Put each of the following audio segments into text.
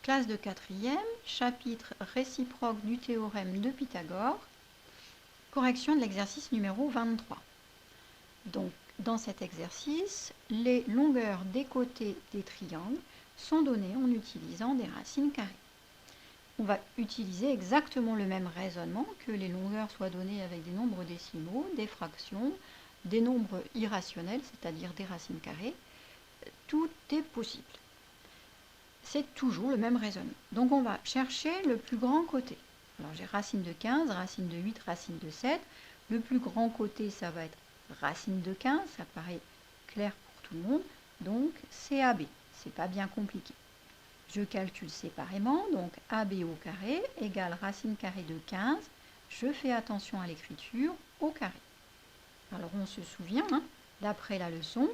Classe de 4e, chapitre réciproque du théorème de Pythagore, correction de l'exercice numéro 23. Donc, dans cet exercice, les longueurs des côtés des triangles sont données en utilisant des racines carrées. On va utiliser exactement le même raisonnement, que les longueurs soient données avec des nombres décimaux, des fractions, des nombres irrationnels, c'est-à-dire des racines carrées. Tout est possible. C'est toujours le même raisonnement. Donc on va chercher le plus grand côté. Alors j'ai racine de 15, racine de 8, racine de 7. Le plus grand côté, ça va être racine de 15, ça paraît clair pour tout le monde. Donc c'est AB, c'est pas bien compliqué. Je calcule séparément, donc AB au carré égale racine carrée de 15. Je fais attention à l'écriture au carré. Alors on se souvient, d'après la leçon,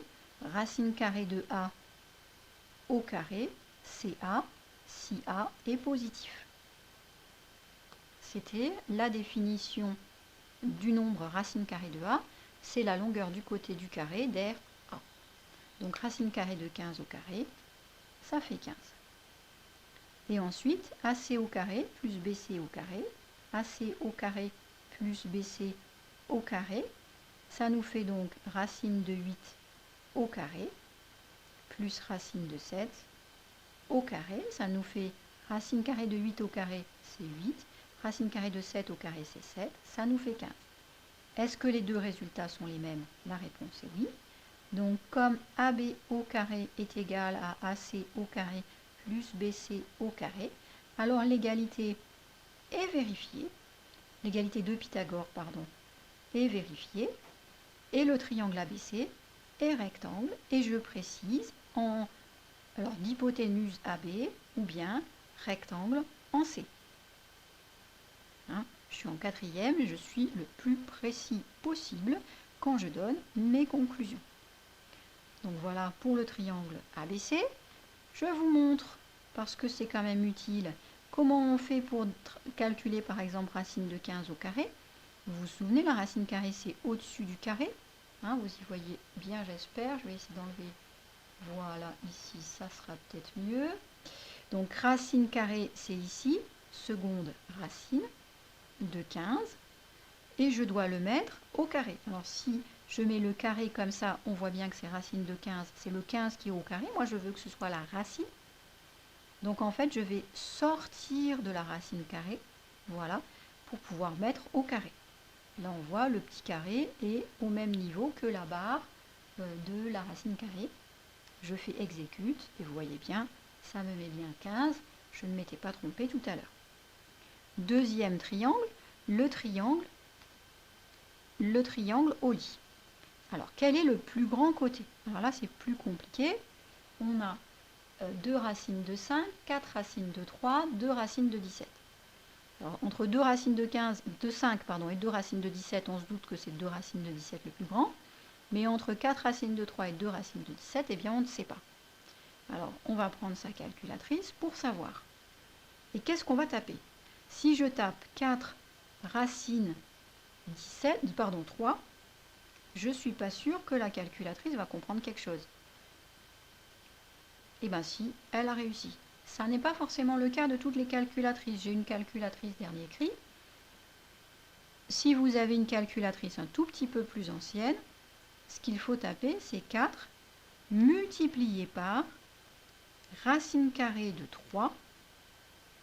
racine carrée de A au carré, c'est A, si A est positif. C'était la définition du nombre racine carrée de A, c'est la longueur du côté du carré d'R A. Donc racine carrée de 15 au carré, ça fait 15. Et ensuite, AC au carré plus BC au carré, AC au carré plus BC au carré, ça nous fait donc racine de 8 au carré, plus racine de 7 au carré, ça nous fait racine carrée de 8 au carré, c'est 8, racine carrée de 7 au carré, c'est 7, ça nous fait 15. Est-ce que les deux résultats sont les mêmes? La réponse est oui. Donc comme AB au carré est égal à AC au carré plus BC au carré, alors l'égalité est vérifiée, l'égalité de Pythagore, pardon, est vérifiée, et le triangle ABC est rectangle, et je précise en d'hypoténuse AB ou bien rectangle en C. Je suis en 4e, je suis le plus précis possible quand je donne mes conclusions. Donc voilà pour le triangle ABC. Je vous montre, parce que c'est quand même utile, comment on fait pour calculer par exemple racine de 15 au carré. Vous vous souvenez, la racine carrée c'est au-dessus du carré. Vous y voyez bien, j'espère. Je vais essayer d'enlever. Voilà, ici, ça sera peut-être mieux. Donc, racine carrée, c'est ici, seconde racine de 15. Et je dois le mettre au carré. Alors, si je mets le carré comme ça, on voit bien que c'est racine de 15. C'est le 15 qui est au carré. Moi, je veux que ce soit la racine. Donc, en fait, je vais sortir de la racine carrée. Voilà, pour pouvoir mettre au carré. Là, on voit le petit carré est au même niveau que la barre de la racine carrée. Je fais exécute, et vous voyez bien, ça me met bien 15, je ne m'étais pas trompé tout à l'heure. Deuxième triangle, le triangle au lit. Alors, quel est le plus grand côté? Alors là, c'est plus compliqué. On a 2 racines de 5, 4 racines de 3, 2 racines de 17. Alors, entre 2 racines de 5 et 2 racines de 17, on se doute que c'est 2 racines de 17 le plus grand. Mais entre 4 racines de 3 et 2 racines de 17, eh bien, on ne sait pas. Alors, on va prendre sa calculatrice pour savoir. Et qu'est-ce qu'on va taper? Si je tape 4 racines 3, je ne suis pas sûre que la calculatrice va comprendre quelque chose. Eh bien si, elle a réussi. Ça n'est pas forcément le cas de toutes les calculatrices. J'ai une calculatrice dernier cri. Si vous avez une calculatrice un tout petit peu plus ancienne, ce qu'il faut taper, c'est 4 multiplié par racine carrée de 3,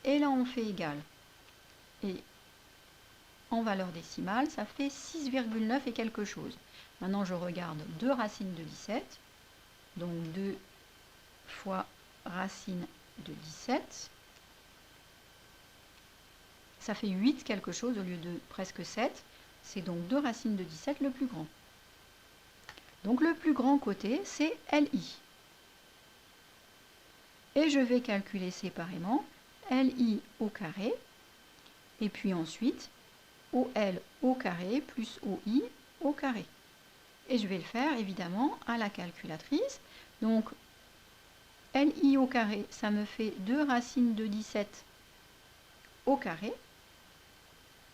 et là on fait égal. Et en valeur décimale, ça fait 6,9 et quelque chose. Maintenant je regarde 2 racines de 17, donc 2 fois racine de 17, ça fait 8 quelque chose au lieu de presque 7, c'est donc 2 racines de 17 le plus grand. Donc le plus grand côté, c'est LI. Et je vais calculer séparément LI au carré, et puis ensuite OL au carré plus OI au carré. Et je vais le faire évidemment à la calculatrice. Donc LI au carré, ça me fait 2 racines de 17 au carré.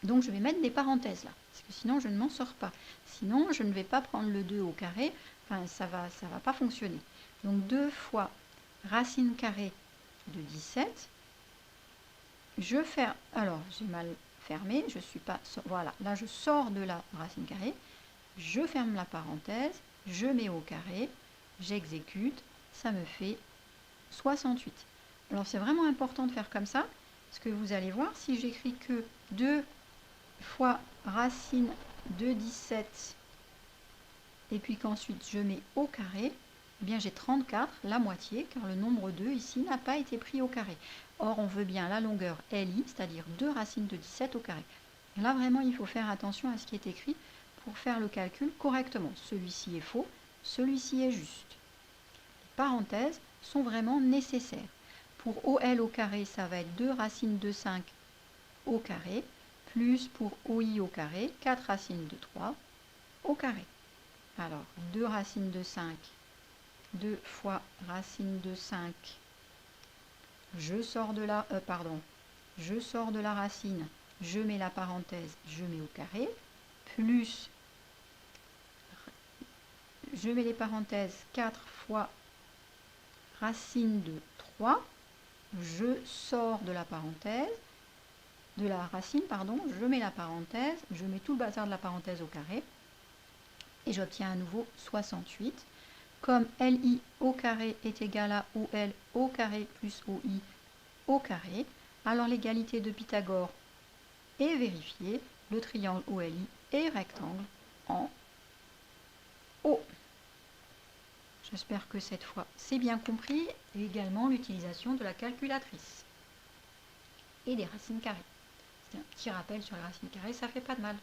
Donc je vais mettre des parenthèses là, parce que sinon je ne m'en sors pas. Sinon je ne vais pas prendre le 2 au carré, enfin ça va pas fonctionner. Donc 2 fois racine carrée de 17, je ferme, alors j'ai mal fermé, je suis pas, voilà, là je sors de la racine carrée, je ferme la parenthèse, je mets au carré, j'exécute, ça me fait 68. Alors c'est vraiment important de faire comme ça, parce que vous allez voir, si j'écris que 2 fois racine de 17, et puis qu'ensuite je mets au carré, eh bien j'ai 34, la moitié, car le nombre 2 ici n'a pas été pris au carré. Or on veut bien la longueur LI, c'est-à-dire 2 racines de 17 au carré. Et là vraiment il faut faire attention à ce qui est écrit pour faire le calcul correctement. Celui-ci est faux, celui-ci est juste. Les parenthèses sont vraiment nécessaires. Pour OL au carré, ça va être 2 racines de 5 au carré, plus pour OI au carré, 4 racines de 3 au carré. Alors, 2 racines de 5, 2 fois racine de 5, je sors de la, je sors de la racine, je mets la parenthèse, je mets au carré, plus, je mets les parenthèses, 4 fois racine de 3, je sors de la parenthèse, de la racine, pardon, je mets la parenthèse, je mets tout le bazar de la parenthèse au carré, et j'obtiens à nouveau 68. Comme LI au carré est égal à OL au carré plus OI au carré, alors l'égalité de Pythagore est vérifiée, le triangle OLI est rectangle en O. J'espère que cette fois c'est bien compris, et également l'utilisation de la calculatrice et des racines carrées. C'est un petit rappel sur les racines carrées, ça fait pas de mal.